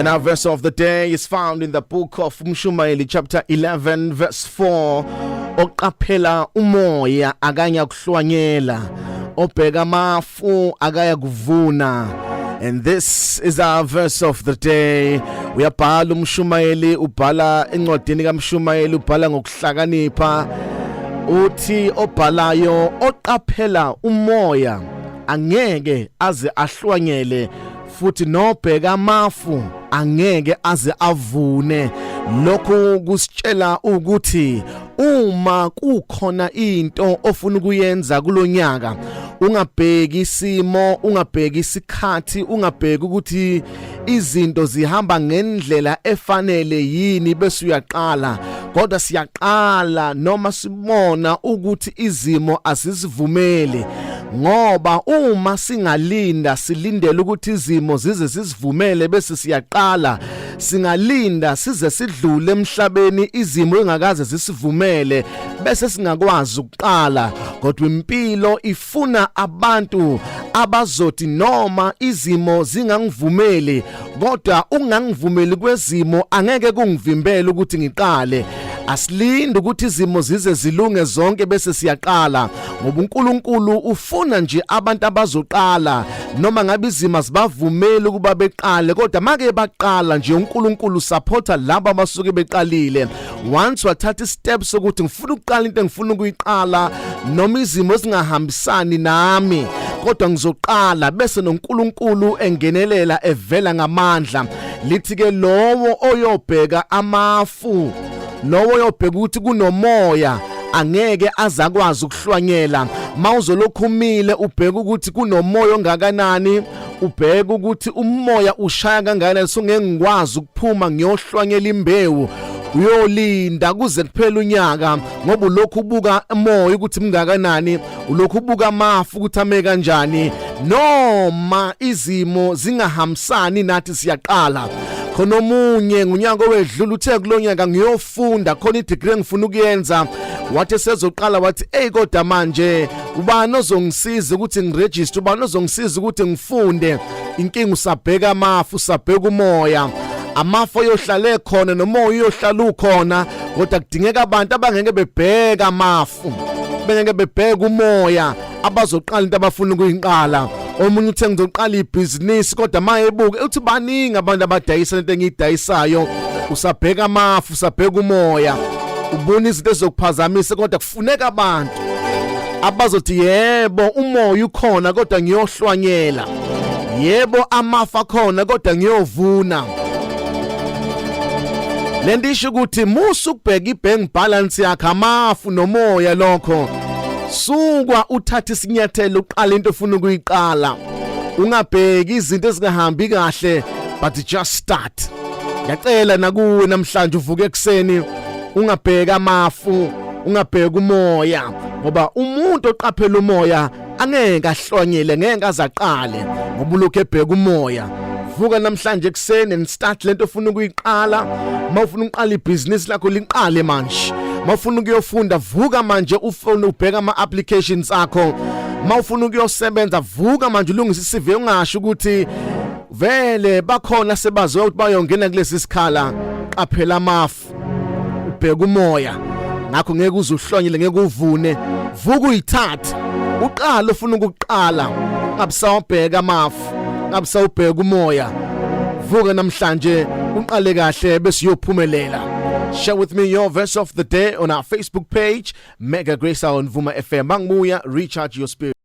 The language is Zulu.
And our verse of the day is found in the book of Mshumayeli chapter 11 verse 4. Oqaphela umoya akanya kuhlwanyela, obheka amafu akaya kuvuna. And this is our verse of the day. Uyabhala uMshumayeli ubhala encwadini kaMshumayeli ubhala ngokuhlakanipha. Uthi obhalayo oqaphela umoya angeke aze ahlwanyele, futhi nobheka amafu angeke aze avune. Lokhu kusitshela ukuthi uma kukhona into ofuna ukuyenza kulonyaka, ungabheki isimo, ungabheki isikhathi, ungabheki ukuthi izinto zihamba ngendlela efanele yini bese uyaqala, kodwa siyaqala noma sibona ukuthi izimo asizivumeli. Ngoba uma singalinda silindele ukuthi izimo zize sizivumele bese siyaqala, singalinda size sidlule emhlabeni izimo engakaze zisivumele bese singakwazi ukuqala. Kodwa impilo ifuna abantu abazothi noma izimo zingangivumeli, kodwa ungangivumeli kwezimo angeke kungivimbele ukuthi ngiqale. Asilinde ukuthi izimo zize zilunge zonke bese siyaqala, ngoba uNkulunkulu ufuna nje abantu abazoqala. Noma ngabe izimo zibavumeli ukuba beqale, kodwa make baqala nje uNkulunkulu supporta laba abasuke beqalile. Once wathatha steps ukuthi ngifuna ukuqala into engifuna ukuyiqala, noma izimo zingahambisani nami, kodwa ngizoqala, bese noNkulunkulu engenelela evela ngamandla. Lithi ke lowo oyobheka amafu, lowo oyobheka ukuthi kunomoya angeke azakwazi ukuhlwanyela. Mawuzolokhu umile ubheka ukuthi kunomoya ongakanani, ubheka ukuthi umoya ushaya kangakanani, songeke ngikwazi ukuphuma ngiyohlwanyela imbewu, uyolinda kuze kuphele unyaka, ngoba ulokhu ubuka umoya ukuthi mingakanani, ulokhu ubuka amafu ukuthi ame kanjani. Noma izimo zingahambisani nathi siyaqala. Khona omunye ngunyaka owedlula uthe kulonyaka ngiyofunda khona idegree engifuna ukuyenza, wathi sezoqala wathi kodwa manje ubani ozongisiza ukuthi ngiregister, ubani ozongisiza ukuthi ngifunde. Inkinga usabheka amafu, usabheka umoya. Amafu ayohlale khona nomoya uyohlala ukhona, kodwa kudingeka abantu abangeke bebheka amafu, bengeke bebheka umoya, abazoqala into abafuna ukuyiqala. Omunye uthe ngizoqala ibhizinisi, kodwa mayebuke uthi baningi abantu abadayisa into engiyidayisayo. Usabheka amafu, usabheka umoya, ubona izinto ezokuphazamisa, kodwa kufuneka abantu abazothi yebo umoya ukhona kodwa ngiyohlwanyela, yebo amafu akhona kodwa ngiyovuna. Lento isho ukuthi musu ukubheka ibank balance yakhe, amafu nomoya lokho, sukwa uthatha isinyathelo uqala into ofuna ukuyiqala. Ungabheki izinto ezingahambi kahle, but just start. Ngiyacela nakuwe namhlanje uvuke ekseni ungabheka amafu, ungabheka umoya, ngoba umuntu oqaphela umoya angeke ahlonyele, ngeke azaqale ngoba ulokhu ebheka umoya. Vuka namhlanje ekseni and start lento ofuna ukuyiqala. Mawufuna uqala ibhizinisi lakho liqale manje. Mawufuna ukuyofunda vuka manje, ufuna ubheka ama-applications akho. Mawufuna ukuyosebenza vuka manje ulungisa iCV, ungasho ukuthi vele bakhona sebaziwe ukuthi bayongena kulesi sikhala. Qaphela amafu, ubheka umoya, ngakho ngeke uzuhlonyele, ngeke uvune. Vuka uyithathe uqala ufuna ukuqala, ngabusawubheka amafu, ngabusawubheka umoya. Vuka namhlanje uqale kahle bese uyophumelela. Share with me your verse of the day on our Facebook page, Mega Grace on Vuma FM. Manguya, recharge your spirit.